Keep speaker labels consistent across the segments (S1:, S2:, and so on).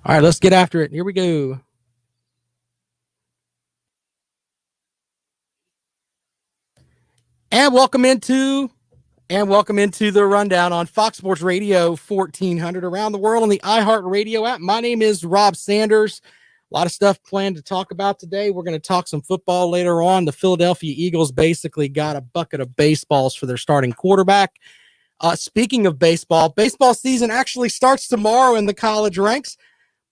S1: All right, let's get after it. Here we go. And welcome into the rundown on Fox Sports Radio 1400 around the world on the iHeartRadio app. My name is Rob Sanders. A lot of stuff planned to talk about today. We're going to talk some football later on. The Philadelphia Eagles basically got a bucket of baseballs for their starting quarterback. Speaking of baseball season actually starts tomorrow in the college ranks.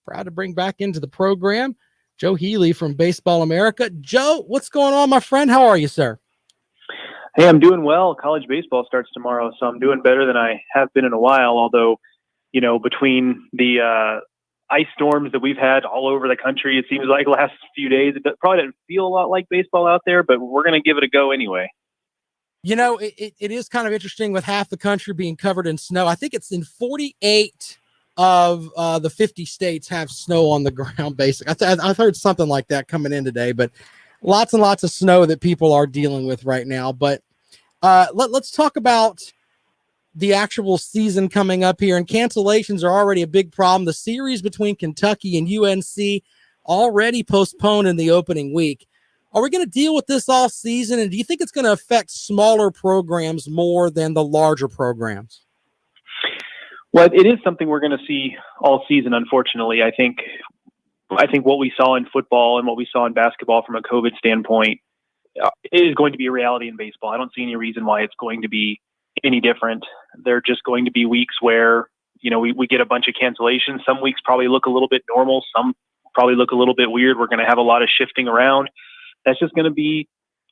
S1: Proud to bring back into the program Joe Healy from Baseball America. Joe, what's going on, my friend? How are you, sir?
S2: Hey, I'm doing well. College baseball starts tomorrow, so I'm doing better than I have been in a while. Although, between the ice storms that we've had all over the country, it seems like last few days, it probably didn't feel a lot like baseball out there, but we're going to give it a go anyway.
S1: It is kind of interesting with half the country being covered in snow. I think it's in 48 of the 50 states have snow on the ground, basically. I've heard something like that coming in today, but lots and lots of snow that people are dealing with right now. But let's talk about the actual season coming up here. And cancellations are already a big problem. The series between Kentucky and UNC already postponed in the opening week. Are we going to deal with this all season? And do you think it's going to affect smaller programs more than the larger programs?
S2: Well, it is something we're going to see all season, unfortunately. I think what we saw in football and what we saw in basketball from a COVID standpoint is going to be a reality in baseball. I don't see any reason why it's going to be any different. There are just going to be weeks where, we get a bunch of cancellations. Some weeks probably look a little bit normal. Some probably look a little bit weird. We're going to have a lot of shifting around. That's just going to be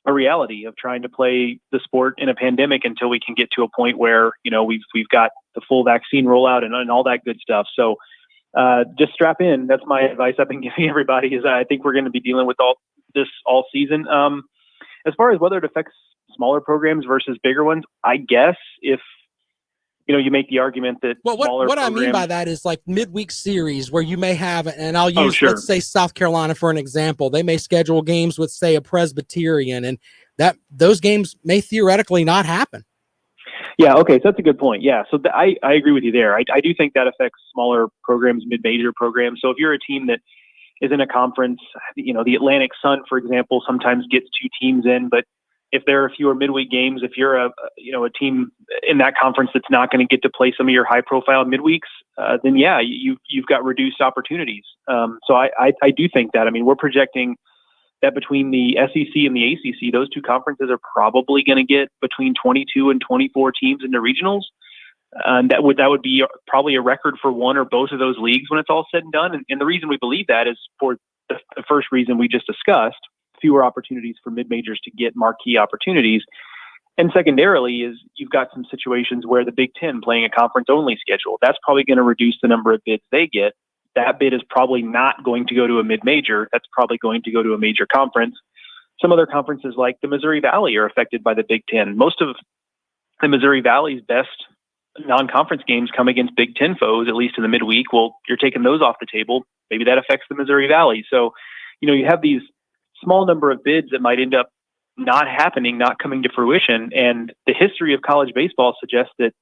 S2: a reality of trying to play the sport in a pandemic until we can get to a point where, we've got the full vaccine rollout and all that good stuff. So just strap in. That's my advice I've been giving everybody is I think we're going to be dealing with all this all season. As far as whether it affects smaller programs versus bigger ones, I guess if, you make the argument that
S1: what
S2: programs,
S1: I mean by that is like midweek series where you may have, and I'll use, let's say South Carolina for an example. They may schedule games with, say, a Presbyterian, and that those games may theoretically not happen.
S2: Yeah. Okay. So that's a good point. Yeah. So I agree with you there. I do think that affects smaller programs, mid-major programs. So if you're a team that is in a conference, the Atlantic Sun, for example, sometimes gets two teams in, but if there are fewer midweek games, if you're a team in that conference that's not going to get to play some of your high profile midweeks, then yeah, you've got reduced opportunities. So I do think that, we're projecting that between the SEC and the ACC, those two conferences are probably going to get between 22 and 24 teams into regionals. And that would be probably a record for one or both of those leagues when it's all said and done. And the reason we believe that is for the first reason we just discussed, fewer opportunities for mid-majors to get marquee opportunities. And secondarily is you've got some situations where the Big Ten playing a conference-only schedule, that's probably going to reduce the number of bids they get. That bid is probably not going to go to a mid-major. That's probably going to go to a major conference. Some other conferences like the Missouri Valley are affected by the Big Ten. Most of the Missouri Valley's best non-conference games come against Big Ten foes, at least in the midweek. Well, you're taking those off the table. Maybe that affects the Missouri Valley. So, you have these small number of bids that might end up not happening, not coming to fruition. And the history of college baseball suggests that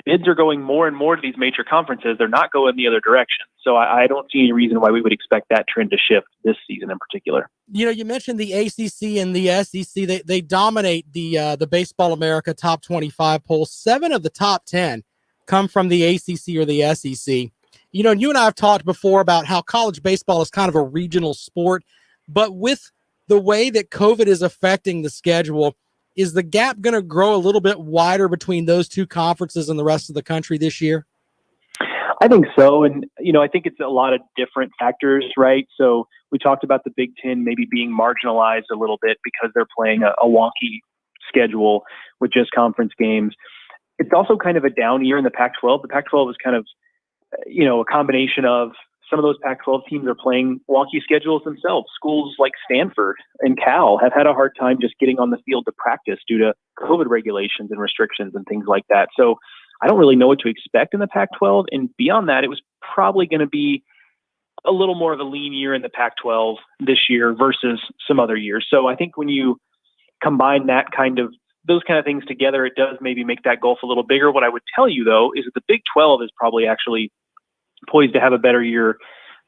S2: bids are going more and more to these major conferences. They're not going the other direction. So I don't see any reason why we would expect that trend to shift this season in particular.
S1: You mentioned the ACC and the SEC. They dominate the Baseball America top 25 poll. 7 of the top 10 come from the ACC or the SEC. You and I have talked before about how college baseball is kind of a regional sport, but with the way that COVID is affecting the schedule, is the gap going to grow a little bit wider between those two conferences and the rest of the country this year?
S2: I think so. And, I think it's a lot of different factors, right? So we talked about the Big Ten maybe being marginalized a little bit because they're playing a wonky schedule with just conference games. It's also kind of a down year in the Pac-12. The Pac-12 is kind of, a combination of some of those Pac-12 teams are playing wonky schedules themselves. Schools like Stanford and Cal have had a hard time just getting on the field to practice due to COVID regulations and restrictions and things like that. So I don't really know what to expect in the Pac-12. And beyond that, it was probably going to be a little more of a lean year in the Pac-12 this year versus some other years. So I think when you combine those kind of things together, it does maybe make that gulf a little bigger. What I would tell you, though, is that the Big 12 is probably actually poised to have a better year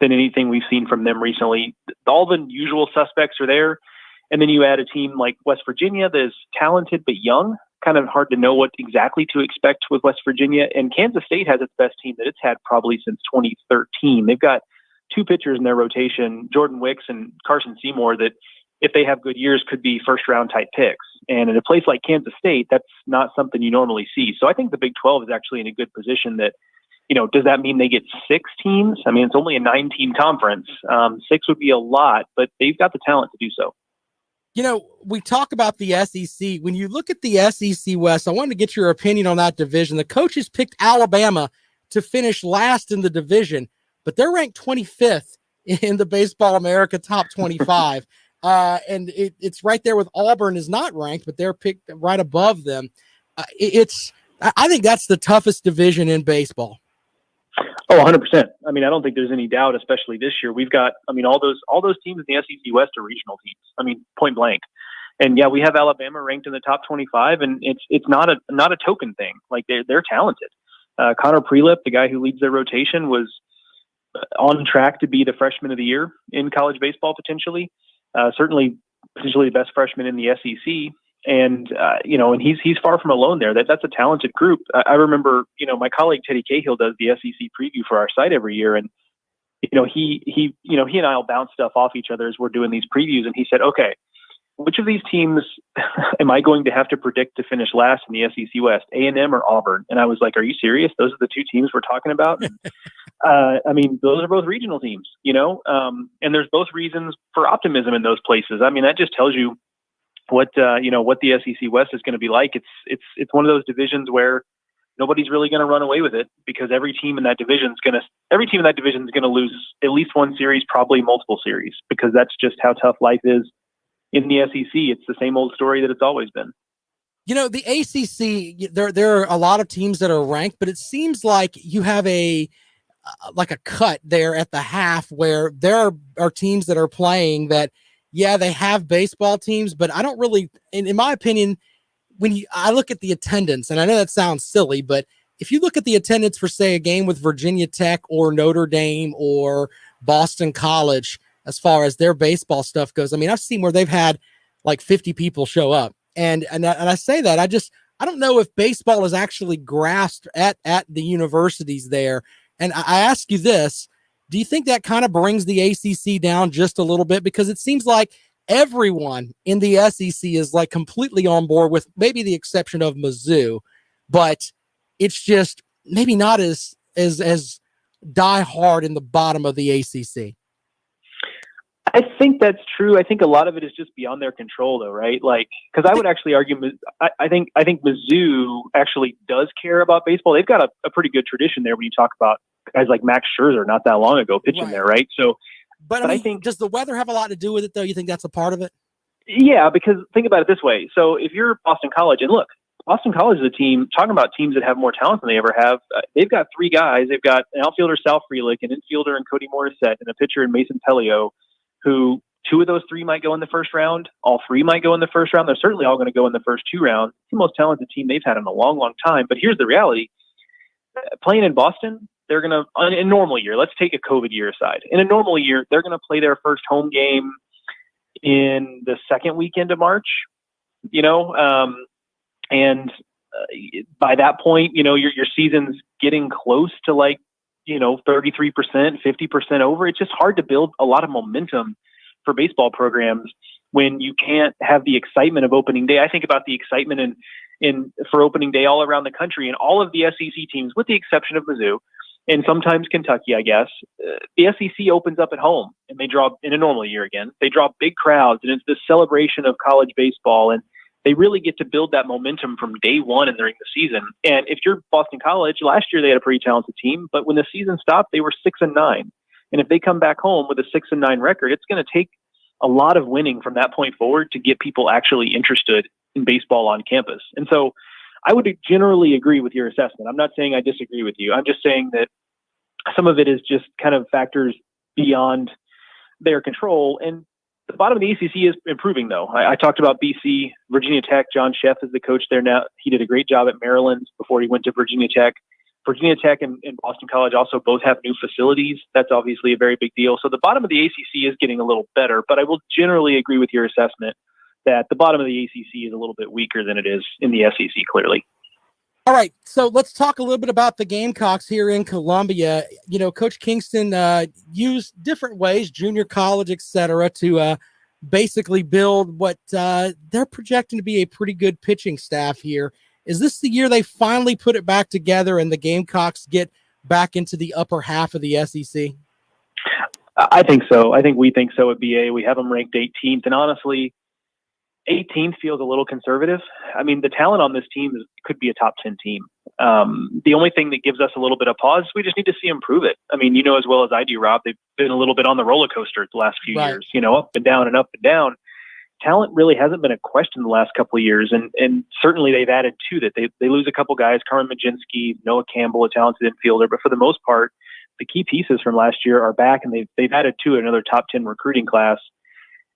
S2: than anything we've seen from them recently. All the usual suspects are there. And then you add a team like West Virginia that is talented but young. Kind of hard to know what exactly to expect with West Virginia. And Kansas State has its best team that it's had probably since 2013. They've got two pitchers in their rotation, Jordan Wicks and Carson Seymour, that if they have good years could be first-round type picks. And in a place like Kansas State, that's not something you normally see. So I think the Big 12 is actually in a good position that, does that mean they get 6 teams? I mean, it's only a 9-team conference. 6 would be a lot, but they've got the talent to do so.
S1: We talk about the SEC. When you look at the SEC West, I wanted to get your opinion on that division. The coaches picked Alabama to finish last in the division, but they're ranked 25th in the Baseball America top 25. And it's right there with Auburn is not ranked, but they're picked right above them. I think that's the toughest division in baseball.
S2: Oh, 100%. I mean, I don't think there's any doubt, especially this year. We've got, all those teams in the SEC West are regional teams. Point blank. And yeah, we have Alabama ranked in the top 25, and it's not a token thing. Like they're talented. Connor Prelip, the guy who leads their rotation, was on track to be the freshman of the year in college baseball potentially. Certainly potentially the best freshman in the SEC. And, and he's far from alone there. That's a talented group. I remember, my colleague Teddy Cahill does the SEC preview for our site every year. And, he and I'll bounce stuff off each other as we're doing these previews. And he said, okay, which of these teams am I going to have to predict to finish last in the SEC West, A&M or Auburn? And I was like, are you serious? Those are the two teams we're talking about. Those are both regional teams, and there's both reasons for optimism in those places. That just tells you what the SEC West is going to be like. It's one of those divisions where nobody's really going to run away with it, because every team in that division is going to lose at least one series, probably multiple series, because that's just how tough life is in the SEC. It's the same old story that it's always been.
S1: The ACC, there are a lot of teams that are ranked, but it seems like you have a cut there at the half where there are teams that are playing that, yeah, they have baseball teams, but I don't really, in my opinion, I look at the attendance, and I know that sounds silly, but if you look at the attendance for, say, a game with Virginia Tech or Notre Dame or Boston College, as far as their baseball stuff goes, I've seen where they've had like 50 people show up. And I say that, I don't know if baseball is actually grasped at the universities there. And I ask you this, do you think that kind of brings the ACC down just a little bit? Because it seems like everyone in the SEC is like completely on board, with maybe the exception of Mizzou, but it's just maybe not as die hard in the bottom of the ACC.
S2: I think that's true. I think a lot of it is just beyond their control, though, right? Like, because I would actually argue, I think Mizzou actually does care about baseball. They've got a pretty good tradition there when you talk about guys like Max Scherzer not that long ago pitching there, right? So,
S1: but I think, does the weather have a lot to do with it, though? You think that's a part of it?
S2: Yeah, because think about it this way. So if you're Boston College, and look, Boston College is a team, talking about teams that have more talent than they ever have. They've got 3 guys. They've got an outfielder, Sal Frelick, an infielder, and Cody Morissette, and a pitcher in Mason Pelio, who 2 of those 3 might go in the first round. All 3 might go in the first round. They're certainly all going to go in the first 2 rounds. It's the most talented team they've had in a long, long time. But here's the reality. Playing in Boston, they're going to, in a normal year, let's take a COVID year aside. In a normal year, they're going to play their first home game in the second weekend of March, and by that point, your season's getting close to 33%, 50% over. It's just hard to build a lot of momentum for baseball programs when you can't have the excitement of opening day. I think about the excitement for opening day all around the country, and all of the SEC teams, with the exception of Mizzou and sometimes Kentucky, I guess, the SEC opens up at home, and they draw, in a normal year again, they draw big crowds, and it's this celebration of college baseball, and they really get to build that momentum from day one and during the season. And if you're Boston College, last year they had a pretty talented team, but when the season stopped, they were 6-9. And if they come back home with a 6-9 record, it's going to take a lot of winning from that point forward to get people actually interested in baseball on campus. And so I would generally agree with your assessment. I'm not saying I disagree with you. I'm just saying that some of it is just kind of factors beyond their control. And the bottom of the ACC is improving, though. I talked about BC, Virginia Tech. John Sheff is the coach there now. He did a great job at Maryland before he went to Virginia Tech. Virginia Tech and Boston College also both have new facilities. That's obviously a very big deal. So the bottom of the ACC is getting a little better, but I will generally agree with your assessment that the bottom of the ACC is a little bit weaker than it is in the SEC, clearly.
S1: All right, so let's talk a little bit about the Gamecocks here in Columbia. You know, Coach Kingston used different ways, junior college, et cetera, to basically build what they're projecting to be a pretty good pitching staff here. Is this the year they finally put it back together and the Gamecocks get back into the upper half of the SEC?
S2: I think so. I think we think so at BA. We have them ranked 18th, and honestly, 18th feels a little conservative. I mean, the talent on this team could be a top 10 team. The only thing that gives us a little bit of pause, we just need to see them prove it. I mean, you know as well as I do, Rob, they've been a little bit on the roller coaster the last few years, you know, up and down and up and down. Talent really hasn't been a question the last couple of years, and certainly they've added to that. They lose a couple guys, Carmen Majinski, Noah Campbell, a talented infielder, but for the most part, the key pieces from last year are back, and they've added to another top 10 recruiting class.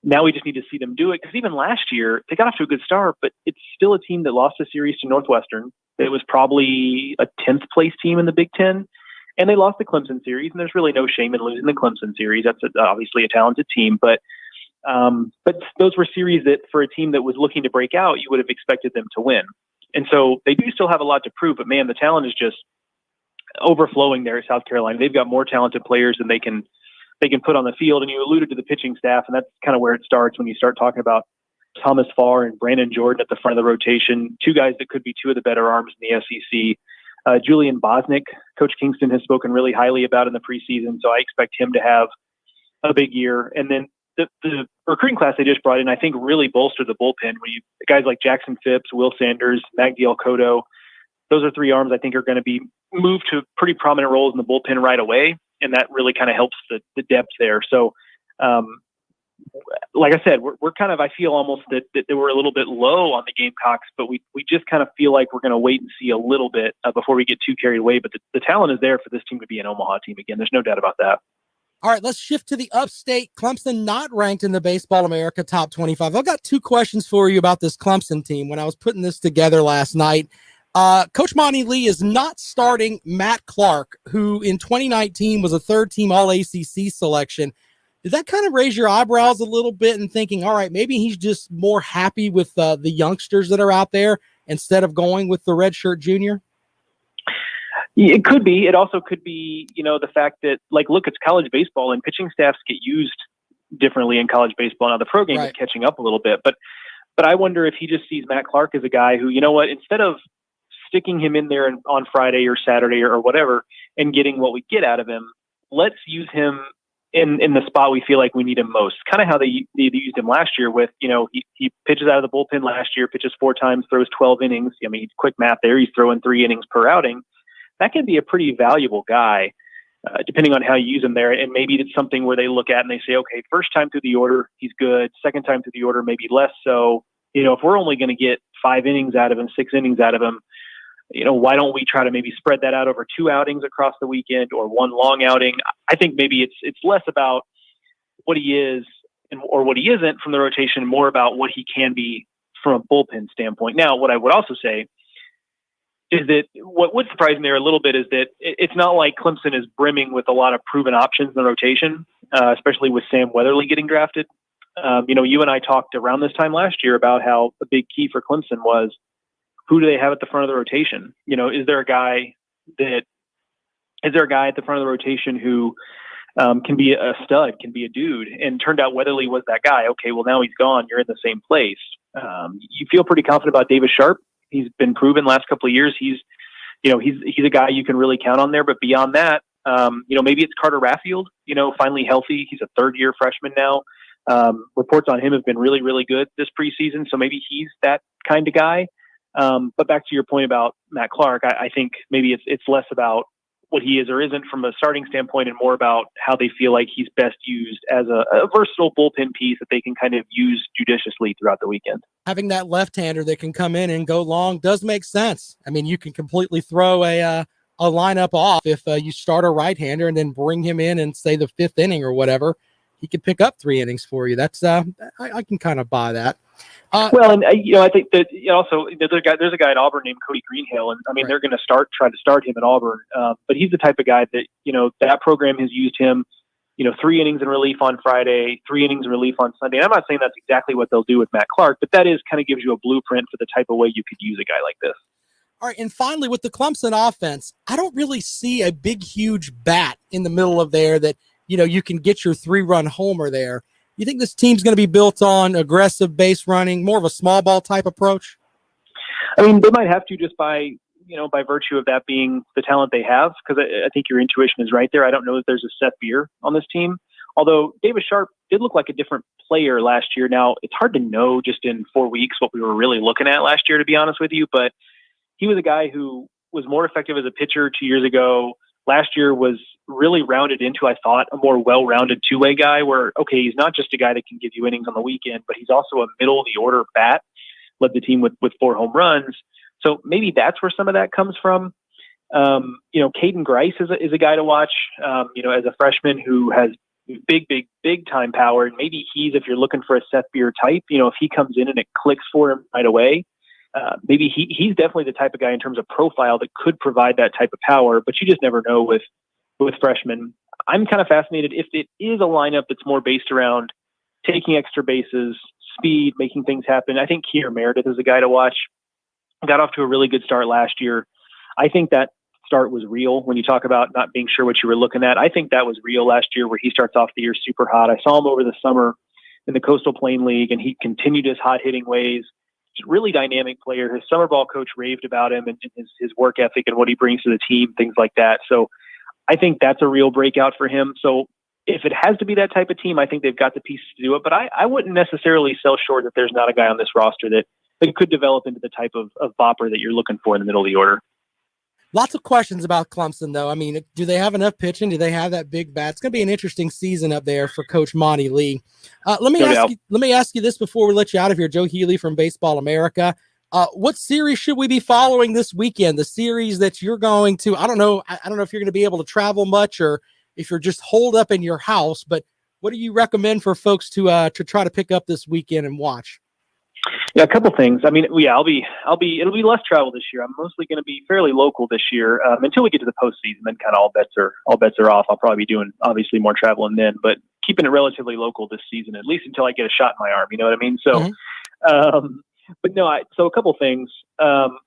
S2: Now we just need to see them do it, because even last year they got off to a good start, but it's still a team that lost a series to Northwestern. It was probably a 10th place team in the Big Ten, and they lost the Clemson series, and there's really no shame in losing the Clemson series. That's obviously a talented team, but those were series that for a team that was looking to break out, you would have expected them to win. And so they do still have a lot to prove, but man, the talent is just overflowing there at South Carolina. They've got more talented players than they can put on the field. And you alluded to the pitching staff, and that's kind of where it starts when you start talking about Thomas Farr and Brandon Jordan at the front of the rotation, two guys that could be two of the better arms in the SEC. Julian Bosnick, Coach Kingston has spoken really highly about in the preseason, so I expect him to have a big year. And then the recruiting class they just brought in, I think, really bolstered the bullpen. When you guys like Jackson Phipps, Will Sanders, Magdiel Cotto, those are three arms I think are going to be moved to pretty prominent roles in the bullpen right away, and that really kind of helps the depth there. So, like I said, we're kind of, I feel almost that they were a little bit low on the Gamecocks, but we just kind of feel like we're going to wait and see a little bit before we get too carried away. But the talent is there for this team to be an Omaha team again. There's no doubt about that.
S1: All right, let's shift to the upstate. Clemson not ranked in the Baseball America top 25. I've got two questions for you about this Clemson team. When I was putting this together last night, Coach Monty Lee is not starting Matt Clark, who in 2019 was a third-team All-ACC selection. Did that kind of raise your eyebrows a little bit and thinking, all right, maybe he's just more happy with the youngsters that are out there instead of going with the redshirt junior?
S2: It could be. It also could be, you know, the fact that, like, look, it's college baseball and pitching staffs get used differently in college baseball. Now the pro game is catching up a little bit, but I wonder if he just sees Matt Clark as a guy who, you know what, instead of sticking him in there on Friday or Saturday or whatever and getting what we get out of him, let's use him in the spot we feel like we need him most. Kind of how they used him last year with, you know, he pitches out of the bullpen last year, pitches 4 times, throws 12 innings. I mean, quick math there. He's throwing 3 innings per outing. That can be a pretty valuable guy, depending on how you use him there. And maybe it's something where they look at and they say, okay, first time through the order, he's good. Second time through the order, maybe less so. You know, if we're only going to get 5 innings out of him, 6 innings out of him, you know, why don't we try to maybe spread that out over 2 outings across the weekend or 1 long outing? I think maybe it's less about what he is or what he isn't from the rotation, more about what he can be from a bullpen standpoint. Now, what I would also say is that what would surprise me there a little bit is that it's not like Clemson is brimming with a lot of proven options in the rotation, especially with Sam Weatherly getting drafted. You know, you and I talked around this time last year about how the big key for Clemson was, who do they have at the front of the rotation? You know, is there a guy at the front of the rotation who can be a stud, can be a dude? And turned out Weatherly was that guy. Okay, well, now he's gone. You're in the same place. You feel pretty confident about Davis Sharp. He's been proven last couple of years. He's a guy you can really count on there. But beyond that, you know, maybe it's Carter Raffield, you know, finally healthy. He's a third-year freshman now. Reports on him have been really, really good this preseason. So maybe he's that kind of guy. But back to your point about Matt Clark, I think maybe it's less about what he is or isn't from a starting standpoint and more about how they feel like he's best used as a versatile bullpen piece that they can kind of use judiciously throughout the weekend. Having
S1: that left-hander that can come in and go long does make sense. I mean, you can completely throw a lineup off if you start a right-hander and then bring him in and say the 5th inning or whatever. he could pick up 3 innings for you. That's I can kind of buy that.
S2: Well, and I think that also there's a guy at Auburn named Cody Greenhill, and I mean they're going to try to start him at Auburn, but he's the type of guy that that program has used him. 3 innings in relief on Friday, 3 innings in relief on Sunday. And I'm not saying that's exactly what they'll do with Matt Clark, but that is kind of gives you a blueprint for the type of way you could use a guy like this.
S1: All right, and finally, with the Clemson offense, I don't really see a big, huge bat in the middle of there that, you can get your 3-run homer there. You think this team's going to be built on aggressive base running, more of a small ball type approach?
S2: I mean, they might have to just by virtue of that being the talent they have, because I think your intuition is right there. I don't know if there's a Seth Beer on this team, although Davis Sharp did look like a different player last year. Now, it's hard to know just in 4 weeks what we were really looking at last year, to be honest with you, but he was a guy who was more effective as a pitcher 2 years ago. Last year was really rounded into, I thought, a more well-rounded two-way guy where, okay, he's not just a guy that can give you innings on the weekend, but he's also a middle-of-the-order bat, led the team with 4 home runs. So maybe that's where some of that comes from. Caden Grice is a guy to watch, as a freshman who has big time power. And maybe if you're looking for a Seth Beer type, if he comes in and it clicks for him right away, maybe he's definitely the type of guy in terms of profile that could provide that type of power, but you just never know with freshmen. I'm kind of fascinated if it is a lineup that's more based around taking extra bases, speed, making things happen. I think Keir Meredith is a guy to watch. Got off to a really good start last year. I think that start was real. When you talk about not being sure what you were looking at, I think that was real last year where he starts off the year super hot. I saw him over the summer in the Coastal Plain League, and he continued his hot hitting ways. He's a really dynamic player. His summer ball coach raved about him and his work ethic and what he brings to the team, things like that. So I think that's a real breakout for him. So if it has to be that type of team, I think they've got the pieces to do it. But I wouldn't necessarily sell short that there's not a guy on this roster that could develop into the type of bopper that you're looking for in the middle of the order.
S1: Lots of questions about Clemson, though. I mean, do they have enough pitching? Do they have that big bat? It's going to be an interesting season up there for Coach Monty Lee. Let me ask you this before we let you out of here, Joe Healy from Baseball America. What series should we be following this weekend? The series that you're going to, I don't know if you're going to be able to travel much or if you're just holed up in your house, but what do you recommend for folks to try to pick up this weekend and watch?
S2: Yeah, a couple things. I mean, it'll be less travel this year. I'm mostly going to be fairly local this year until we get to the postseason. Then kind of all bets are off. I'll probably be doing obviously more traveling then, but keeping it relatively local this season, at least until I get a shot in my arm. You know what I mean? So, but no, so a couple things.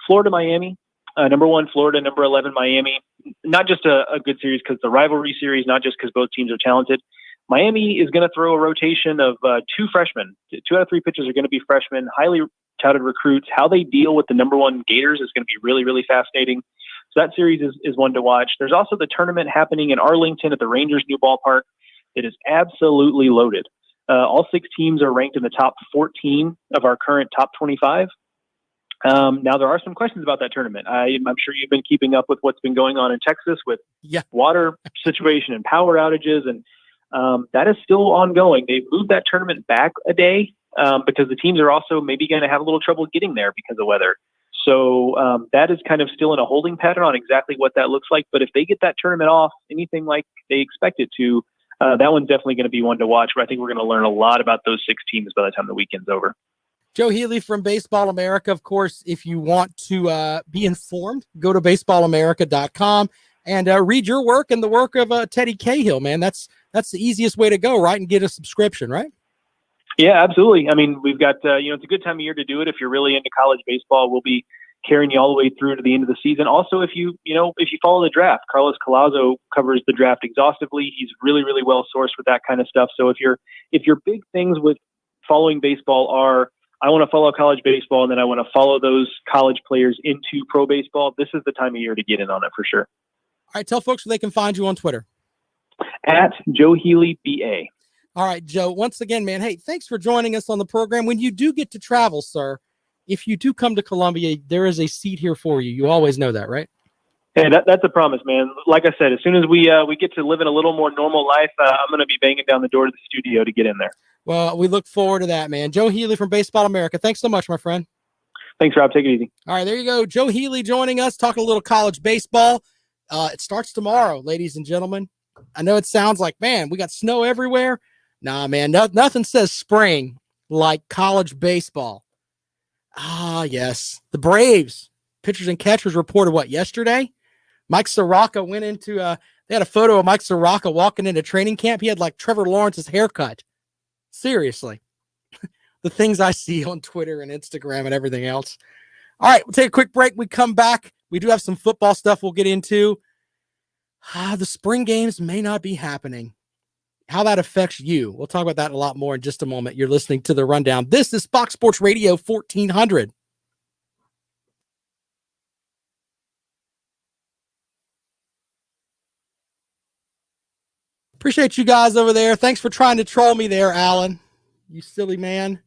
S2: Florida, Miami, number 1, Florida, number 11, Miami. Not just a good series because it's a rivalry series, not just because both teams are talented. Miami is going to throw a rotation of 2 freshmen. 2 out of 3 pitchers are going to be freshmen, highly touted recruits. How they deal with the number 1 Gators is going to be really, really fascinating. So that series is one to watch. There's also the tournament happening in Arlington at the Rangers' new ballpark. It is absolutely loaded. All 6 teams are ranked in the top 14 of our current top 25. Now, there are some questions about that tournament. I'm sure you've been keeping up with what's been going on in Texas with water situation and power outages, and that is still ongoing. They've moved that tournament back a day because the teams are also maybe going to have a little trouble getting there because of weather. So that is kind of still in a holding pattern on exactly what that looks like. But if they get that tournament off anything like they expect it to, that one's definitely going to be one to watch. But I think we're going to learn a lot about those 6 teams by the time the weekend's over.
S1: Joe Healy from Baseball America. Of course, if you want to be informed, go to baseballamerica.com and read your work and the work of Teddy Cahill, man. That's the easiest way to go, right? And get a subscription, right?
S2: Yeah, absolutely. I mean, we've got, it's a good time of year to do it. If you're really into college baseball, we'll be carrying you all the way through to the end of the season. Also, if you follow the draft, Carlos Collazo covers the draft exhaustively. He's really, really well sourced with that kind of stuff. So if your big things with following baseball are, I want to follow college baseball and then I want to follow those college players into pro baseball, this is the time of year to get in on it for sure.
S1: All right, tell folks where they can find you on Twitter.
S2: At Joe Healy, BA.
S1: All right, Joe, once again, man, hey, thanks for joining us on the program. When you do get to travel, sir, if you do come to Columbia, there is a seat here for you. You always know that, right?
S2: Hey, that's a promise, man. Like I said, as soon as we get to live in a little more normal life, I'm going to be banging down the door to the studio to get in there.
S1: Well, we look forward to that, man. Joe Healy from Baseball America. Thanks so much, my friend.
S2: Thanks, Rob. Take it easy.
S1: All right, there you go. Joe Healy joining us, talking a little college baseball. It starts tomorrow, ladies and gentlemen. I know it sounds like, man, we got snow everywhere. Nah, man, nothing says spring like college baseball. Ah, yes. The Braves pitchers and catchers reported yesterday? Mike Soroka went into they had a photo of Mike Soroka walking into training camp. He had like Trevor Lawrence's haircut. Seriously. The things I see on Twitter and Instagram and everything else. All right, we'll take a quick break. We come back. We do have some football stuff we'll get into. The spring games may not be happening. How that affects you. We'll talk about that a lot more in just a moment. You're listening to The Rundown. This is Fox Sports Radio 1400. Appreciate you guys over there. Thanks for trying to troll me there, Alan. You silly man.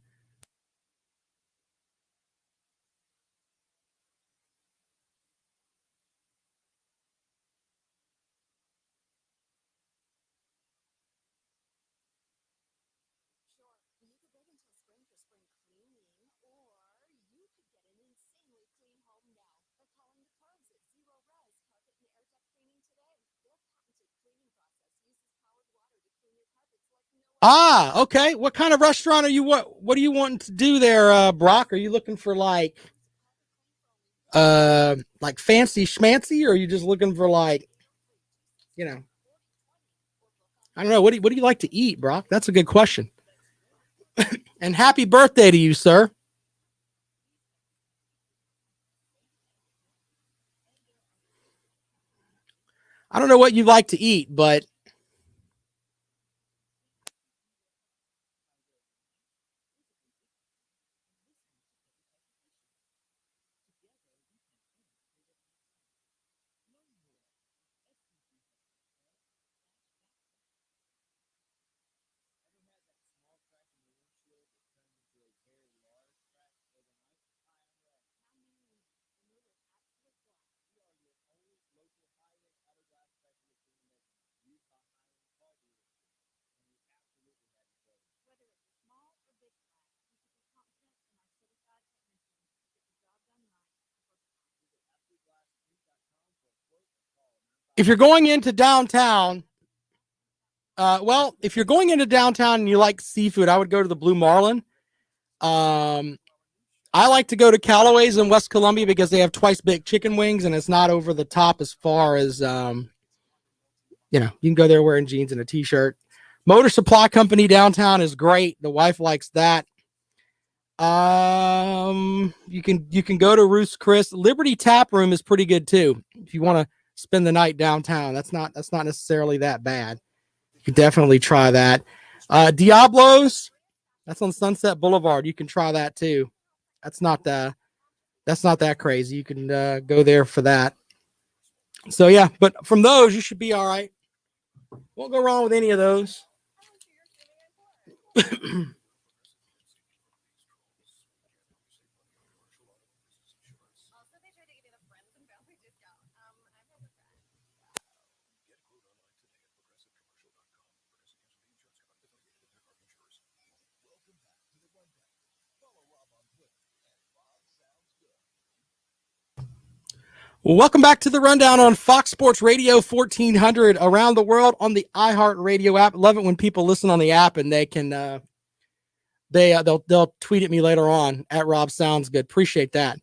S1: Ah, okay. What kind of restaurant are you? What are you wanting to do there, Brock? Are you looking for like fancy schmancy, or are you just looking for like, I don't know. What do you like to eat, Brock? That's a good question. And happy birthday to you, sir. I don't know what you like to eat, but if you're going into downtown, if you're going into downtown and you like seafood, I would go to the Blue Marlin. I like to go to Callaway's in West Columbia because they have twice big chicken wings and it's not over the top as far as, you can go there wearing jeans and a t-shirt. Motor Supply Company downtown is great. The wife likes that. You can go to Ruth's Chris. Liberty Tap Room is pretty good too. If you want to spend the night downtown, that's not necessarily that bad. You can definitely try that. Diablo's, that's on Sunset Boulevard. You can try that too. That's not that crazy. You can go there for that. So yeah, but from those you should be all right. Won't go wrong with any of those. Welcome back to the Rundown on Fox Sports Radio 1400 around the world on the iHeartRadio app. Love it when people listen on the app and they can they'll tweet at me later on at Rob Sounds Good. Appreciate that.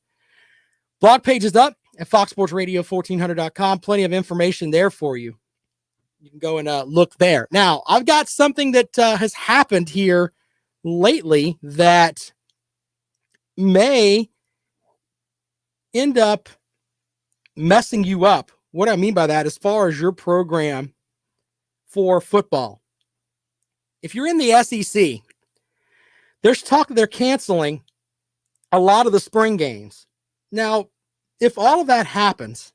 S1: Blog page is up at foxsportsradio1400.com. Plenty of information there for you. You can go and look there. Now, I've got something that has happened here lately that may end up messing you up. What I mean by that, as far as your program for football, if you're in the SEC, there's talk they're canceling a lot of the spring games. Now, if all of that happens,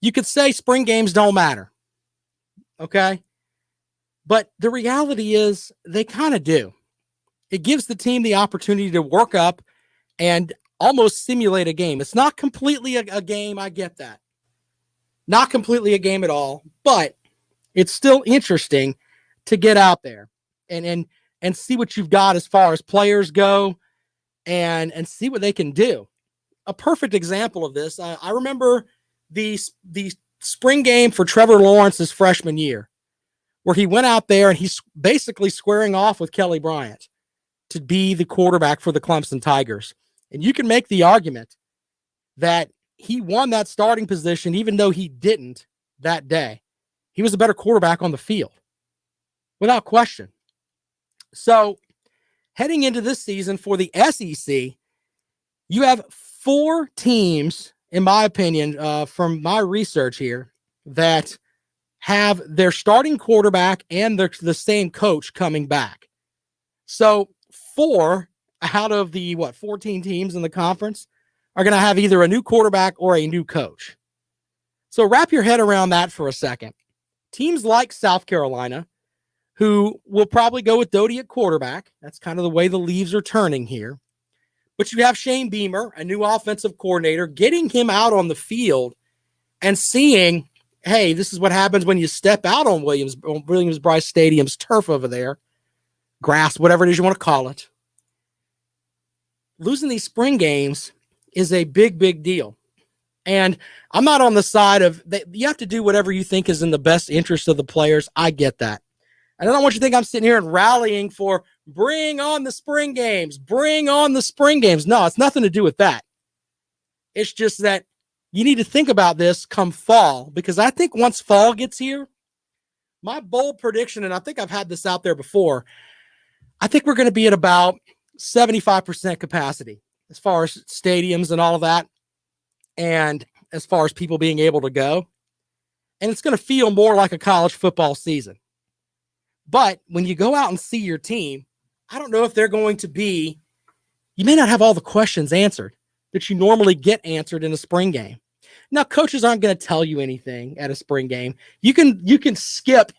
S1: you could say spring games don't matter. Okay. But the reality is they kind of do. It gives the team the opportunity to work up and almost simulate a game. It's not completely a game. I get that. Not completely a game at all, but it's still interesting to get out there and see what you've got as far as players go and see what they can do. A perfect example of this, I remember the spring game for Trevor Lawrence's freshman year where he went out there and he's basically squaring off with Kelly Bryant to be the quarterback for the Clemson Tigers. And you can make the argument that he won that starting position, even though he didn't that day. He was a better quarterback on the field, without question. So heading into this season for the SEC, you have 4 teams, in my opinion, from my research here, that have their starting quarterback and the same coach coming back. So 4 out of the 14 teams in the conference are going to have either a new quarterback or a new coach. So wrap your head around that for a second. Teams like South Carolina, who will probably go with Doty at quarterback. That's kind of the way the leaves are turning here. But you have Shane Beamer, a new offensive coordinator, getting him out on the field and seeing, hey, this is what happens when you step out on Williams-Brice Stadium's turf over there, grass, whatever it is you want to call it. Losing these spring games is a big, big deal. And I'm not on the side of that. You have to do whatever you think is in the best interest of the players. I get that. And I don't want you to think I'm sitting here and rallying for bring on the spring games, bring on the spring games. No, it's nothing to do with that. It's just that you need to think about this come fall, because I think once fall gets here, my bold prediction, and I think I've had this out there before, I think we're going to be at about 75% capacity as far as stadiums and all of that, and as far as people being able to go. And it's going to feel more like a college football season. But when you go out and see your team, I don't know if they're going to be, you may not have all the questions answered that you normally get answered in a spring game. Now, coaches aren't going to tell you anything at a spring game. You can skip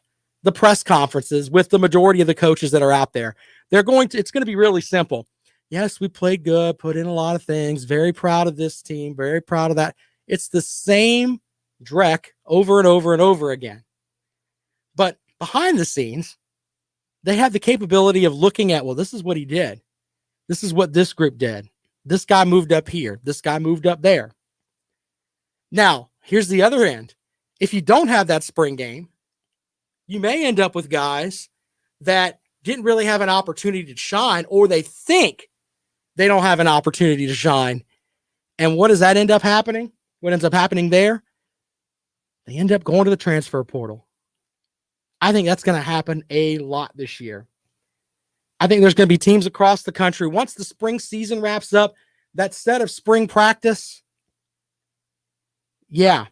S1: the press conferences with the majority of the coaches that are out there. It's going to be really simple. Yes, we played good, put in a lot of things, very proud of this team, very proud of that. It's the same dreck over and over and over again. But behind the scenes, they have the capability of looking at, well, this is what he did. This is what this group did. This guy moved up here. This guy moved up there. Now, here's the other end. If you don't have that spring game, you may end up with guys that didn't really have an opportunity to shine, or they think they don't have an opportunity to shine. And what does that end up happening? What ends up happening there? They end up going to the transfer portal. I think that's going to happen a lot this year. I think there's going to be teams across the country, once the spring season wraps up, that set of spring practice, yeah.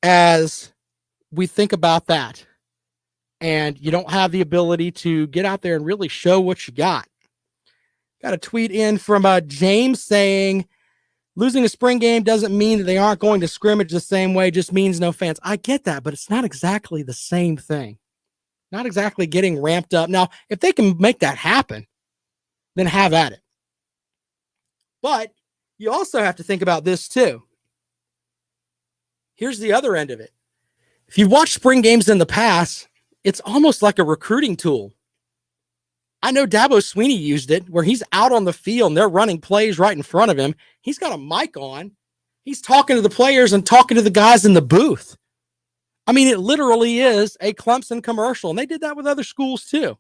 S1: As we think about that, and you don't have the ability to get out there and really show what you got. Got a tweet in from James saying, losing a spring game doesn't mean that they aren't going to scrimmage the same way, just means no fans. I get that, but it's not exactly the same thing. Not exactly getting ramped up. Now, if they can make that happen, then have at it. But you also have to think about this too. Here's the other end of it. If you've watched spring games in the past, it's almost like a recruiting tool. I know Dabo Swinney used it, where he's out on the field and they're running plays right in front of him. He's got a mic on. He's talking to the players and talking to the guys in the booth. I mean, it literally is a Clemson commercial, and they did that with other schools too.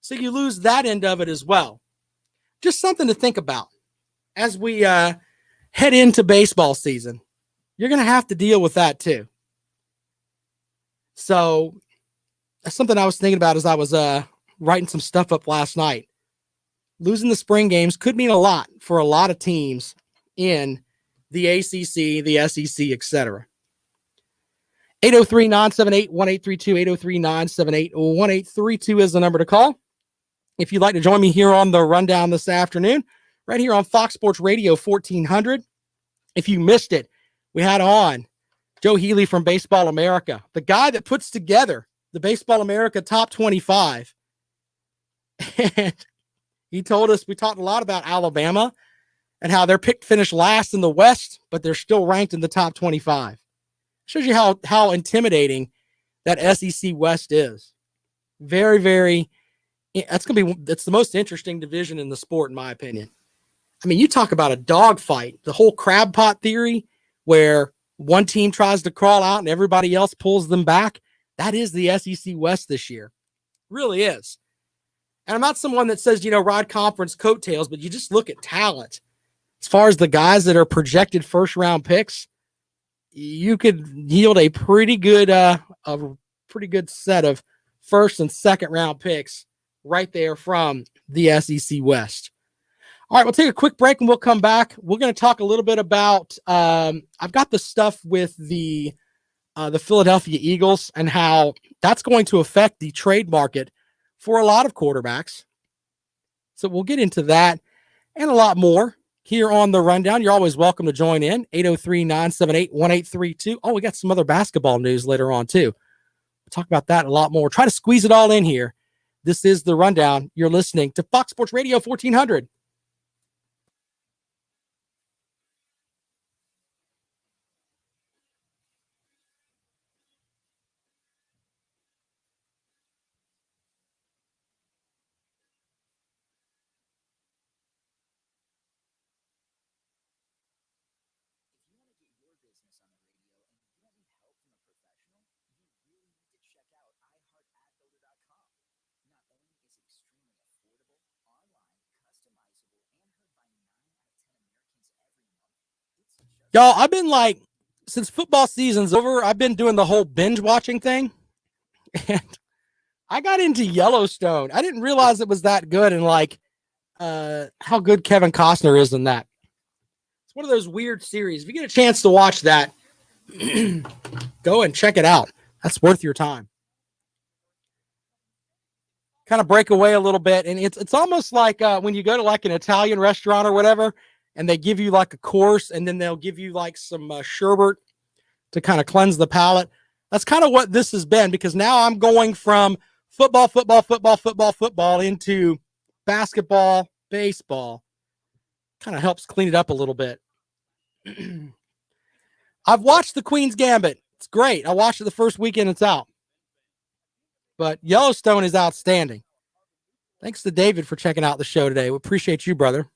S1: So you lose that end of it as well. Just something to think about as we head into baseball season. You're going to have to deal with that too. So that's something I was thinking about as I was writing some stuff up last night. Losing the spring games could mean a lot for a lot of teams in the ACC, the SEC, etc. 803-978-1832, 803-978-1832 is the number to call. If you'd like to join me here on the rundown this afternoon, right here on Fox Sports Radio 1400. If you missed it, we had on Joe Healy from Baseball America, the guy that puts together the Baseball America Top 25. And he told us, we talked a lot about Alabama and how they're picked finish last in the West, but they're still ranked in the top 25. Shows you how intimidating that SEC West is. Very, very, it's the most interesting division in the sport, in my opinion. I mean, you talk about a dogfight, the whole crab pot theory, where one team tries to crawl out and everybody else pulls them back. That is the SEC West this year. Really is. And I'm not someone that says, ride conference coattails, but you just look at talent. As far as the guys that are projected first round picks, you could yield a pretty good set of first and second round picks right there from the SEC West. All right, we'll take a quick break and we'll come back. We're going to talk a little bit about, I've got the stuff with the Philadelphia Eagles and how that's going to affect the trade market for a lot of quarterbacks. So we'll get into that and a lot more here on the Rundown. You're always welcome to join in, 803-978-1832. Oh, we got some other basketball news later on too. We'll talk about that a lot more. Try to squeeze it all in here. This is the Rundown. You're listening to Fox Sports Radio 1400. Y'all, I've been since football season's over, I've been doing the whole binge watching thing. And I got into Yellowstone. I didn't realize it was that good and how good Kevin Costner is in that. It's one of those weird series. If you get a chance to watch that, go and check it out. That's worth your time. Kind of break away a little bit. And it's almost like when you go to an Italian restaurant or whatever, and they give you a course, and then they'll give you some sherbet to kind of cleanse the palate. That's kind of what this has been, because now I'm going from football into basketball, baseball. Kind of helps clean it up a little bit. I've watched The Queen's Gambit. It's great. I watched it the first weekend it's out. But Yellowstone is outstanding. Thanks to David for checking out the show today. We appreciate you, brother.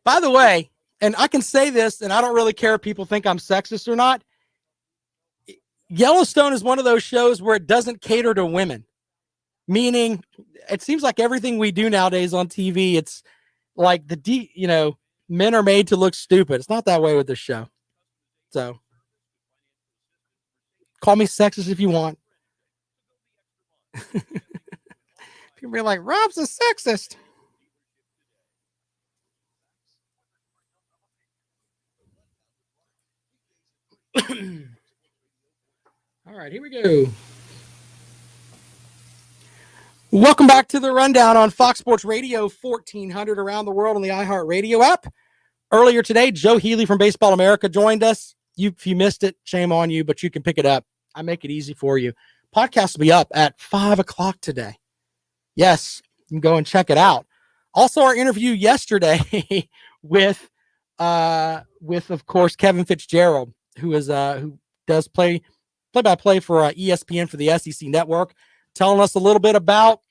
S1: By the way, and I can say this, and I don't really care if people think I'm sexist or not, Yellowstone is one of those shows where it doesn't cater to women. Meaning, it seems like everything we do nowadays on TV, it's like men are made to look stupid. It's not that way with this show. So, call me sexist if you want. People be like, Rob's a sexist. All right, here we go. Welcome back to the Rundown on Fox Sports Radio 1400 around the world on the iHeartRadio app. Earlier today, Joe Healy from Baseball America joined us. If you missed it, shame on you, but you can pick it up. I make it easy for you. Podcast will be up at 5 o'clock today. Yes, you can go and check it out. Also, our interview yesterday with of course, Kevin Fitzgerald, who does play-by-play for ESPN for the SEC Network, telling us a little bit about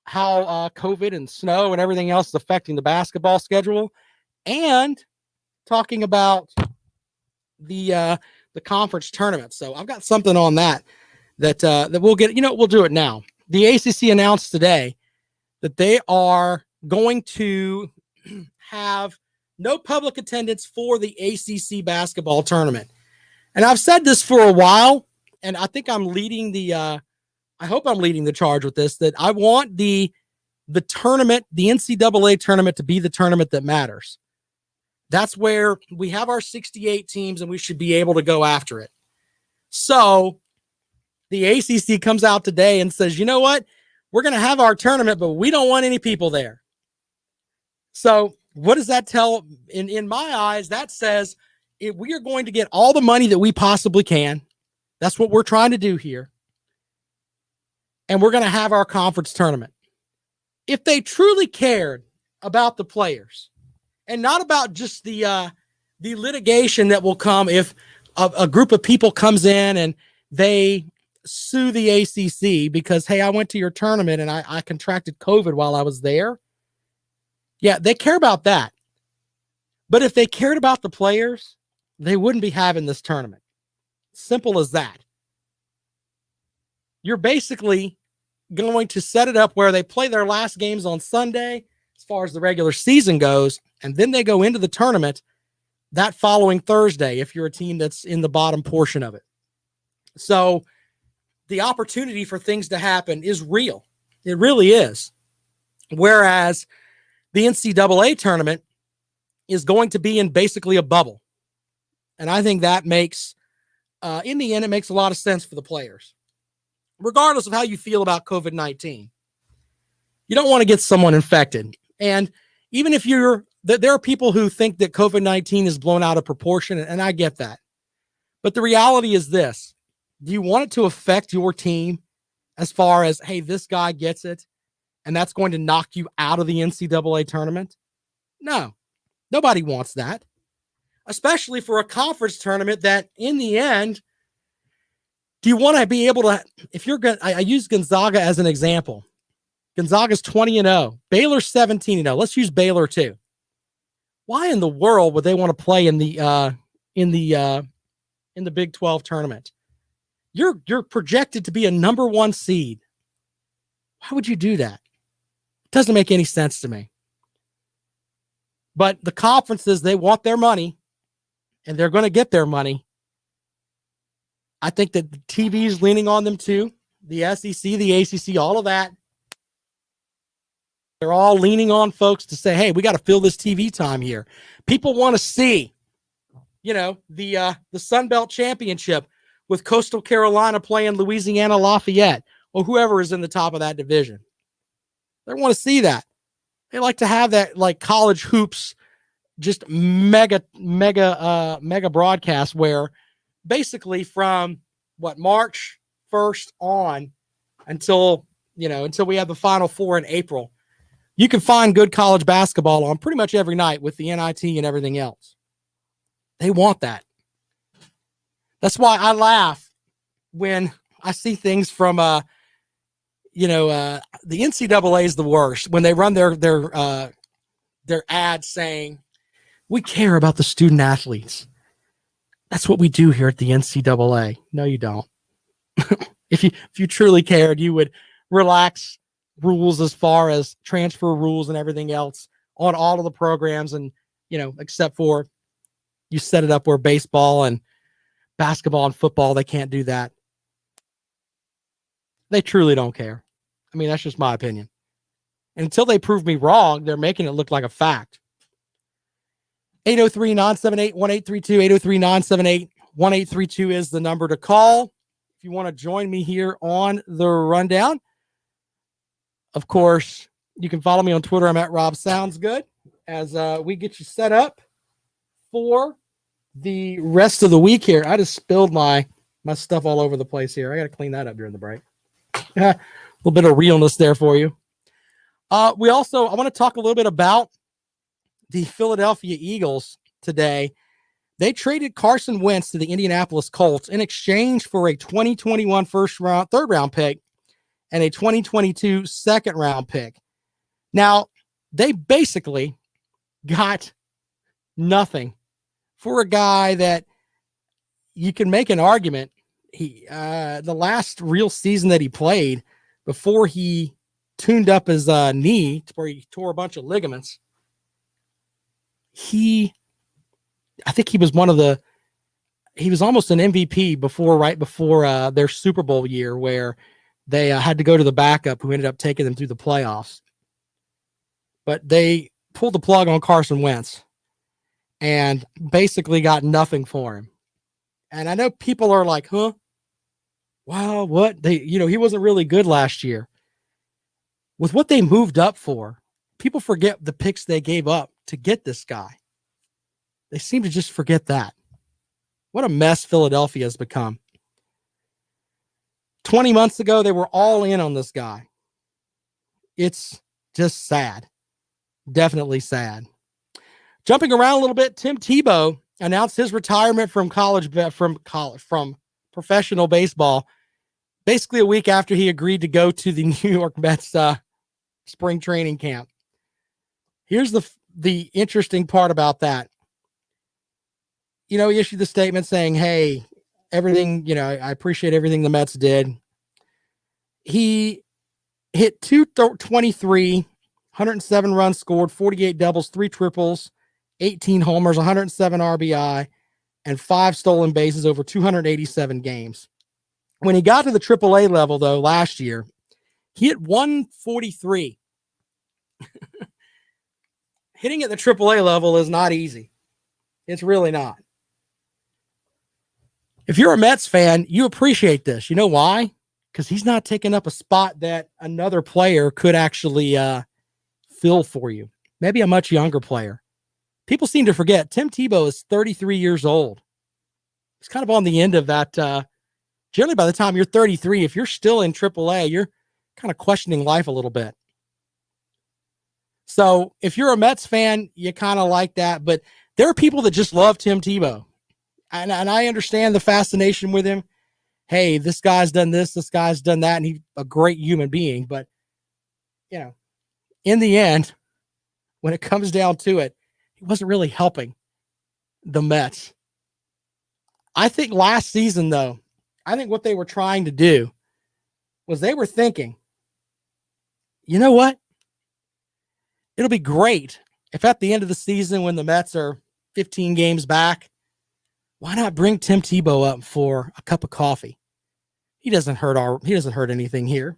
S1: how COVID and snow and everything else is affecting the basketball schedule, and talking about the conference tournament. So I've got something on that we'll get. We'll do it now. The ACC announced today that they are going to have no public attendance for the ACC basketball tournament. And I've said this for a while, and I think I'm leading I hope I'm leading the charge with this, that I want the tournament, the NCAA tournament, to be the tournament that matters. That's where we have our 68 teams and we should be able to go after it. So the ACC comes out today and says, you know what? We're going to have our tournament, but we don't want any people there. So what does that tell? In my eyes, that says we are going to get all the money that we possibly can. That's what we're trying to do here. And we're going to have our conference tournament. If they truly cared about the players and not about just the litigation that will come if a group of people comes in and they sue the ACC because, hey, I went to your tournament and I contracted COVID while I was there. Yeah, they care about that. But if they cared about the players, they wouldn't be having this tournament. Simple as that. You're basically going to set it up where they play their last games on Sunday as far as the regular season goes, and then they go into the tournament that following Thursday if you're a team that's in the bottom portion of it. So the opportunity for things to happen is real. It really is. Whereas the NCAA tournament is going to be in basically a bubble. And I think that makes, in the end, it makes a lot of sense for the players. Regardless of how you feel about COVID-19, you don't want to get someone infected. And even if there are people who think that COVID-19 is blown out of proportion, and I get that. But the reality is this. Do you want it to affect your team as far as, hey, this guy gets it, and that's going to knock you out of the NCAA tournament? No, nobody wants that, especially for a conference tournament that in the end, do you want to be able to, if you're going, I use Gonzaga as an example. Gonzaga's 20-0, Baylor's 17-0. Let's use Baylor too. Why in the world would they want to play in the Big 12 tournament? You're projected to be a number 1 seed. Why would you do that? It doesn't make any sense to me. But the conferences, they want their money, and they're going to get their money. I think that the TV is leaning on them too. The SEC, the ACC, all of that. They're all leaning on folks to say, hey, we got to fill this TV time here. People want to see, the Sun Belt Championship with Coastal Carolina playing Louisiana Lafayette or whoever is in the top of that division. They want to see that. They like to have that like college hoops, just mega broadcast where basically from March 1st on until we have the Final Four in April, you can find good college basketball on pretty much every night with the NIT and everything else. They want that. That's why I laugh when I see things from, the NCAA is the worst when they run their ad saying, we care about the student athletes. That's what we do here at the NCAA. No, you don't. If you truly cared, you would relax rules as far as transfer rules and everything else on all of the programs, and except for you set it up where baseball and basketball and football, they can't do that. They truly don't care. I mean, that's just my opinion. And until they prove me wrong, they're making it look like a fact. 803-978-1832, 803-978-1832 is the number to call if you want to join me here on the rundown. Of course, you can follow me on Twitter. I'm at Rob Sounds Good as we get you set up for the rest of the week here. I just spilled my stuff all over the place here. I got to clean that up during the break. A little bit of realness there for you. I want to talk a little bit about the Philadelphia Eagles today. They traded Carson Wentz to the Indianapolis Colts in exchange for a 2021 third round pick and a 2022 second round pick. Now, they basically got nothing for a guy that you can make an argument. The last real season that he played before he tuned up his knee where he tore a bunch of ligaments, I think he was he was almost an MVP right before their Super Bowl year where they had to go to the backup who ended up taking them through the playoffs. But they pulled the plug on Carson Wentz and basically got nothing for him. And I know people are like, huh? Wow, what? He wasn't really good last year. With what they moved up for, people forget the picks they gave up to get this guy. They seem to just forget that. What a mess Philadelphia has become. 20 months ago, they were all in on this guy. It's just sad. Definitely sad. Jumping around a little bit, Tim Tebow announced his retirement from professional baseball basically a week after he agreed to go to the New York Mets spring training camp. Here's the interesting part about that. he issued the statement saying, hey, everything, I appreciate everything the Mets did. He hit 223, 107 runs scored, 48 doubles, 3 triples, 18 homers, 107 RBI, and 5 stolen bases over 287 games. When he got to the AAA level, though, last year, he hit 143. Hitting at the AAA level is not easy. It's really not. If you're a Mets fan, you appreciate this. You know why? Because he's not taking up a spot that another player could actually fill for you. Maybe a much younger player. People seem to forget Tim Tebow is 33 years old. He's kind of on the end of that. Generally, by the time you're 33, if you're still in AAA, you're kind of questioning life a little bit. So if you're a Mets fan, you kind of like that. But there are people that just love Tim Tebow. And I understand the fascination with him. Hey, this guy's done this guy's done that, and he's a great human being. But, in the end, when it comes down to it, he wasn't really helping the Mets. I think last season, though, what they were trying to do was they were thinking, you know what? It'll be great if at the end of the season when the Mets are 15 games back, why not bring Tim Tebow up for a cup of coffee? He doesn't hurt anything here.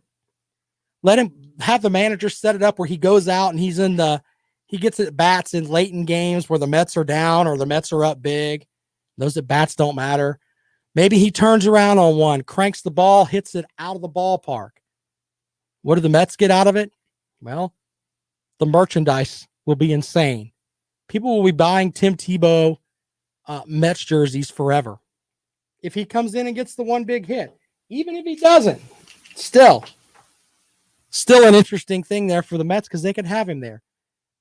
S1: Let him have the manager set it up where he goes out and he gets at bats in late in games where the Mets are down or the Mets are up big. Those at bats don't matter. Maybe he turns around on one, cranks the ball, hits it out of the ballpark. What do the Mets get out of it? Well, the merchandise will be insane. People will be buying Tim Tebow Mets jerseys forever. If he comes in and gets the one big hit, even if he doesn't, still an interesting thing there for the Mets because they could have him there.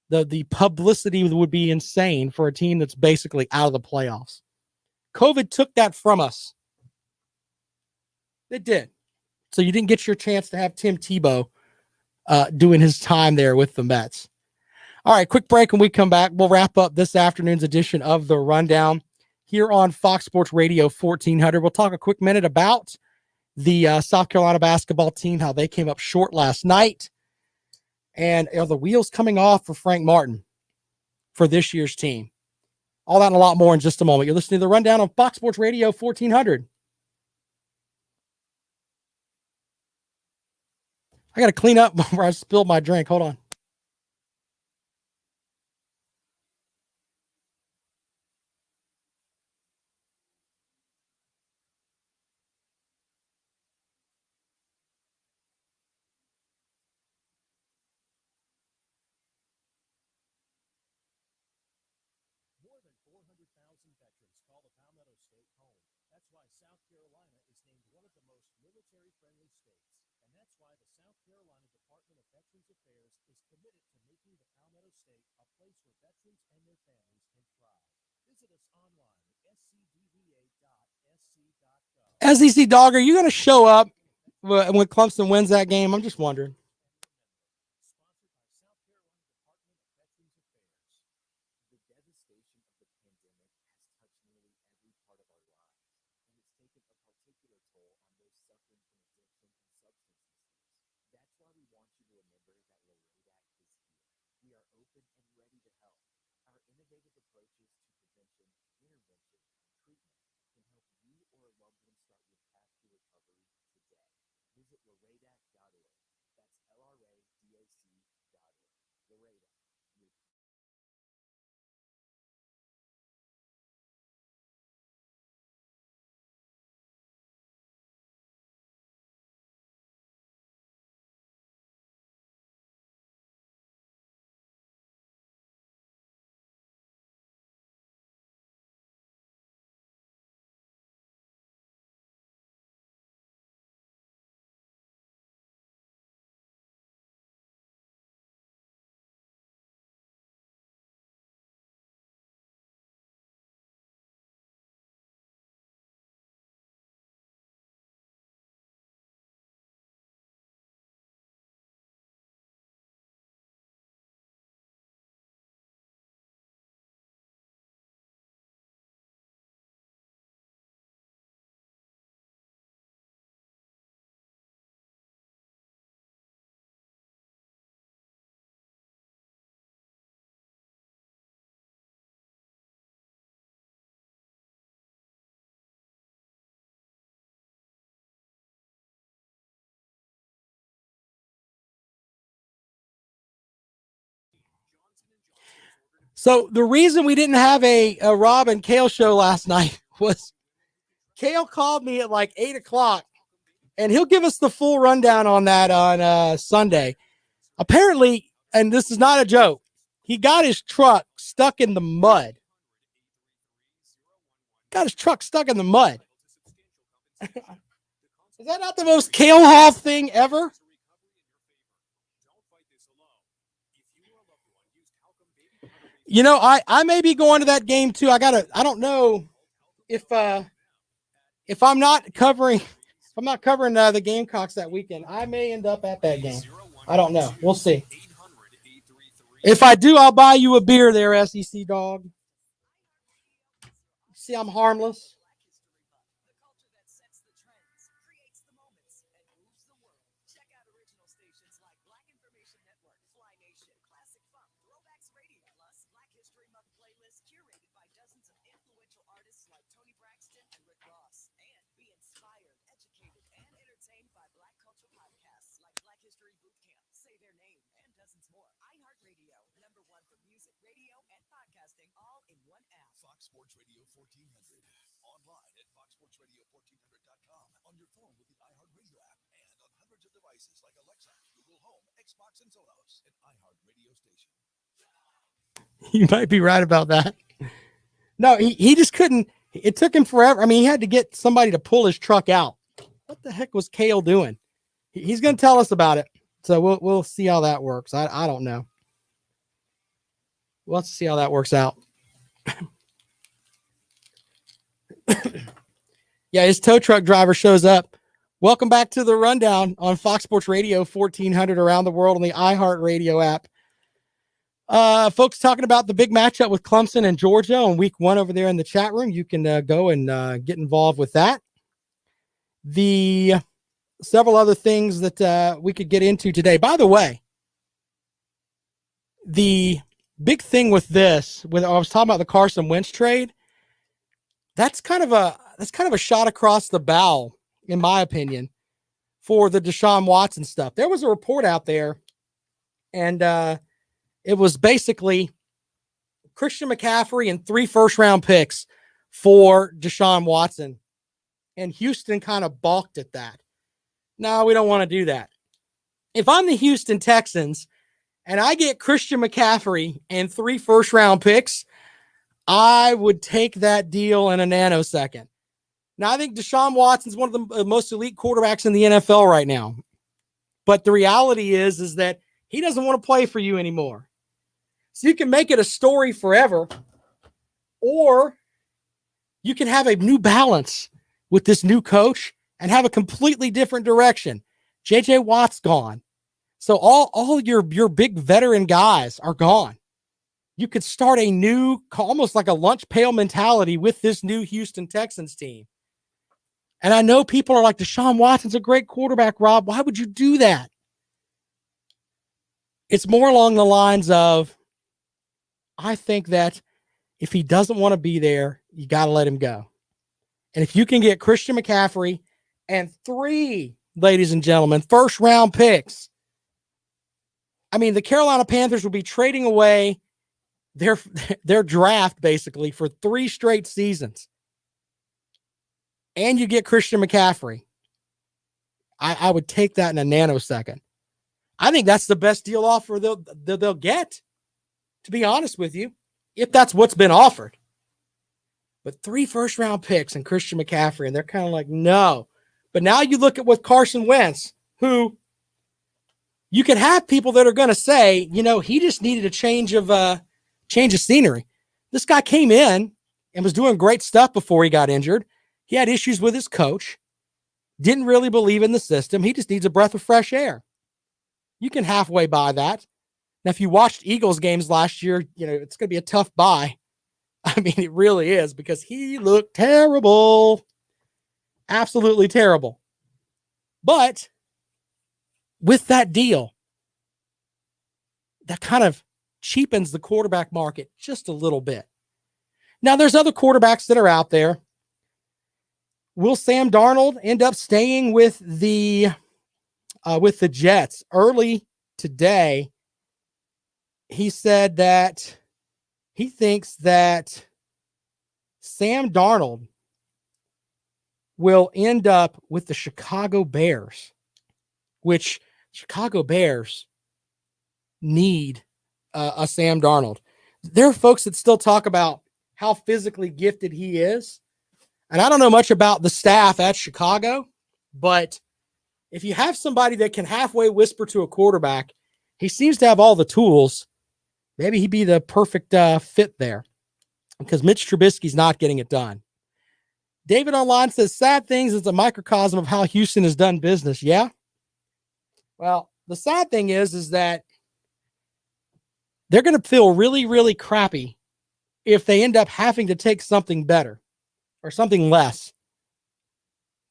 S1: The publicity would be insane for a team that's basically out of the playoffs. COVID took that from us. It did. So you didn't get your chance to have Tim Tebow doing his time there with the Mets. All right, quick break. When we come back, we'll wrap up this afternoon's edition of The Rundown here on Fox Sports Radio 1400. We'll talk a quick minute about the South Carolina basketball team, how they came up short last night, and are the wheels coming off for Frank Martin for this year's team. All that and a lot more in just a moment. You're listening to The Rundown on Fox Sports Radio 1400. I got to clean up where I spilled my drink. Hold on. More than 400,000 veterans call the Palmetto State home. That's why South Carolina is named one of the most military-friendly states. And that's why the South Carolina Department of Veterans Affairs is committed to making the Palmetto State a place where veterans and their families can thrive. Visit us online at scdva.sc.gov. SEC Dog, are you going to show up when Clemson wins that game? I'm just wondering. So the reason we didn't have a Rob and Kale show last night was Kale called me at like 8:00, and he'll give us the full rundown on that on Sunday. Apparently, and this is not a joke, he got his truck stuck in the mud. Got his truck stuck in the mud. Is that not the most Kale Hall thing ever? You know, I may be going to that game too. I don't know if I'm not covering the Gamecocks that weekend. I may end up at that game. I don't know. We'll see. If I do, I'll buy you a beer there, SEC dog. See, I'm harmless.
S3: Fox Sports Radio 1400. Online at foxsportsradio1400.com. On your phone with the iHeartRadio app and on hundreds of devices like Alexa, Google Home, Xbox, and Sonos. An iHeartRadio station.
S1: You might be right about that. No, he just couldn't. It took him forever. I mean, he had to get somebody to pull his truck out. What the heck was Kale doing? He's going to tell us about it. So we'll see how that works. I don't know. We'll have to see how that works out. Yeah, his tow truck driver shows up. Welcome back to the rundown on Fox Sports Radio 1400 around the world on the iHeartRadio app. Folks talking about the big matchup with Clemson and Georgia on week 1 over there in the chat room. You can go and get involved with that. The several other things that we could get into today. By the way, the big thing with this, I was talking about the Carson Wentz trade. That's kind of a shot across the bow, in my opinion, for the Deshaun Watson stuff. There was a report out there, and it was basically Christian McCaffrey and 3 first-round picks for Deshaun Watson, and Houston kind of balked at that. No, we don't want to do that. If I'm the Houston Texans and I get Christian McCaffrey and 3 first-round picks, I would take that deal in a nanosecond. Now, I think Deshaun Watson's one of the most elite quarterbacks in the NFL right now. But the reality is that he doesn't want to play for you anymore. So you can make it a story forever, or you can have a new balance with this new coach and have a completely different direction. J.J. Watt's gone. So all your big veteran guys are gone. You could start a new, almost like a lunch pail mentality with this new Houston Texans team. And I know people are like, Deshaun Watson's a great quarterback, Rob. Why would you do that? It's more along the lines of, I think that if he doesn't want to be there, you got to let him go. And if you can get Christian McCaffrey and 3, ladies and gentlemen, first-round picks, I mean, the Carolina Panthers will be trading away their draft basically for 3 straight seasons. And you get Christian McCaffrey. I would take that in a nanosecond. I think that's the best deal offer they'll get, to be honest with you, if that's what's been offered. But 3 first-round picks and Christian McCaffrey, and they're kind of like, no. But now you look at what Carson Wentz, who you can have people that are going to say, he just needed a change of scenery. This guy came in and was doing great stuff before he got injured. He had issues with his coach, didn't really believe in the system. He just needs a breath of fresh air. You can halfway buy that. Now, if you watched Eagles games last year, it's going to be a tough buy. I mean, it really is, because he looked terrible. Absolutely terrible. But with that deal, that kind of cheapens the quarterback market just a little bit. Now, there's other quarterbacks that are out there. Will Sam Darnold end up staying with the Jets? Early today, he said that He thinks that Sam Darnold will end up with the Chicago Bears, which Chicago Bears need a Sam Darnold. There are folks that still talk about how physically gifted he is. And I don't know much about the staff at Chicago, but if you have somebody that can halfway whisper to a quarterback, he seems to have all the tools. Maybe he'd be the perfect fit there because Mitch Trubisky's not getting it done. David online says, sad things is a microcosm of how Houston has done business. Yeah. Well, the sad thing is that they're going to feel really, really crappy if they end up having to take something better or something less.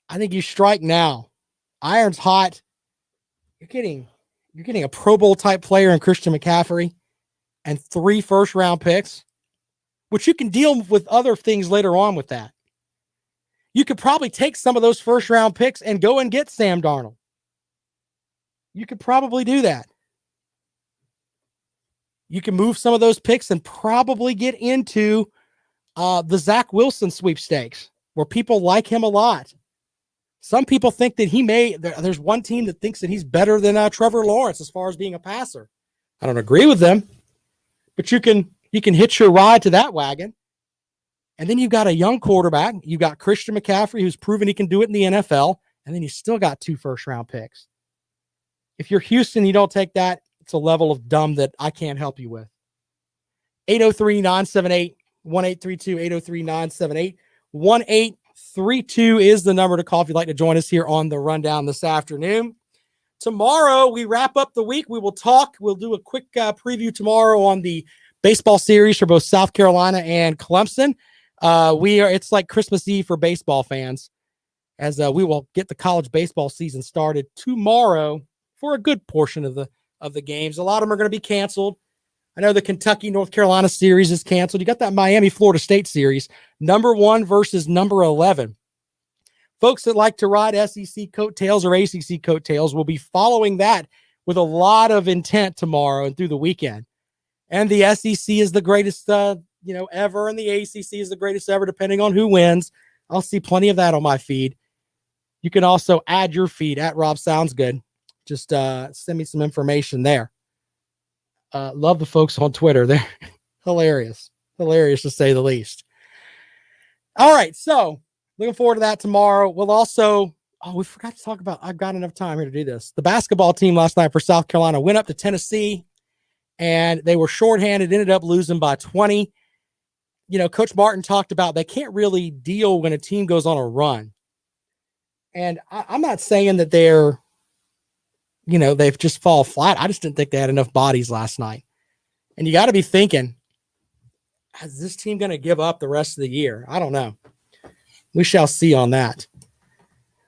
S1: I think you strike now. Iron's hot. You're getting a Pro Bowl type player in Christian McCaffrey and 3 first-round picks, which you can deal with other things later on with that. You could probably take some of those first-round picks and go and get Sam Darnold. You could probably do that. You can move some of those picks and probably get into the Zach Wilson sweepstakes, where people like him a lot. Some people think that there's one team that thinks that he's better than Trevor Lawrence as far as being a passer. I don't agree with them, but you can hitch your ride to that wagon. And then you've got a young quarterback. You've got Christian McCaffrey, who's proven he can do it in the NFL. And then you still got 2 first-round picks. If you're Houston, you don't take that. It's a level of dumb that I can't help you with. 803-978-1832, 803-978-1832 is the number to call if you'd like to join us here on the Rundown this afternoon. Tomorrow, we wrap up the week. We will talk. We'll do a quick preview tomorrow on the baseball series for both South Carolina and Clemson. It's like Christmas Eve for baseball fans, as we will get the college baseball season started tomorrow for a good portion of the games. A lot of them are going to be canceled. I know the Kentucky North Carolina series is canceled. You got that Miami Florida State series, number 1 versus number 11. Folks that like to ride SEC coattails or ACC coattails will be following that with a lot of intent tomorrow and through the weekend. And the SEC is the greatest, ever, and the ACC is the greatest ever, depending on who wins. I'll see plenty of that on my feed. You can also add your feed at Rob Sounds Good. Just send me some information there. Love the folks on Twitter. They're hilarious to say the least. All right, so looking forward to that tomorrow. We'll also, we forgot to talk about, I've got enough time here to do this. The basketball team last night for South Carolina went up to Tennessee, and they were shorthanded, ended up losing by 20. Coach Martin talked about they can't really deal when a team goes on a run. And I'm not saying that they've just fall flat. I just didn't think they had enough bodies last night. And you got to be thinking, is this team going to give up the rest of the year? I don't know. We shall see on that.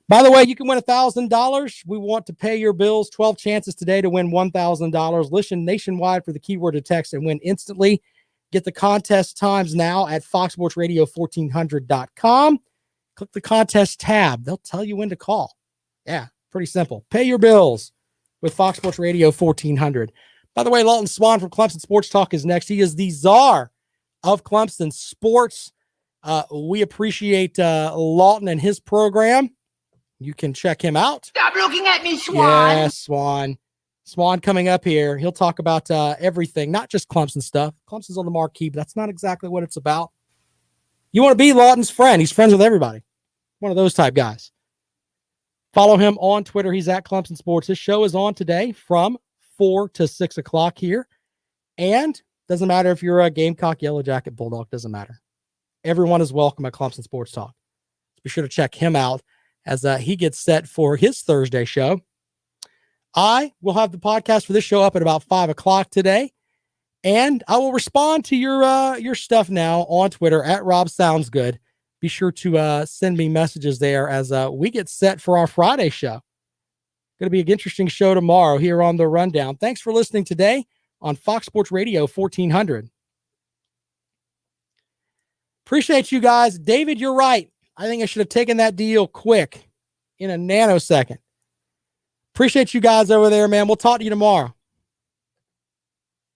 S1: By the way, you can win $1,000. We want to pay your bills. 12 chances today to win $1,000. Listen nationwide for the keyword to text and win instantly. Get the contest times now at foxsportsradio1400.com. Click the contest tab. They'll tell you when to call. Yeah, pretty simple. Pay your bills with Fox Sports Radio 1400. By the way, Lawton Swan from Clemson Sports Talk is next. He is the czar of Clemson sports. We appreciate Lawton and his program. You can check him out.
S4: Stop looking at me, Swan.
S1: Yes, Swan. Swan coming up here. He'll talk about everything, not just Clemson stuff. Clemson's on the marquee, but that's not exactly what it's about. You want to be Lawton's friend. He's friends with everybody. One of those type guys. Follow him on Twitter. He's at Clemson Sports. His show is on today from 4 to 6 o'clock here. And doesn't matter if you're a Gamecock, Yellow Jacket, Bulldog, doesn't matter. Everyone is welcome at Clemson Sports Talk. So be sure to check him out as he gets set for his Thursday show. I will have the podcast for this show up at about 5 o'clock today. And I will respond to your stuff now on Twitter at Rob Sounds Good. Be sure to send me messages there as we get set for our Friday show. Going to be an interesting show tomorrow here on The Rundown. Thanks for listening today on Fox Sports Radio 1400. Appreciate you guys. David, you're right. I think I should have taken that deal quick in a nanosecond. Appreciate you guys over there, man. We'll talk to you tomorrow.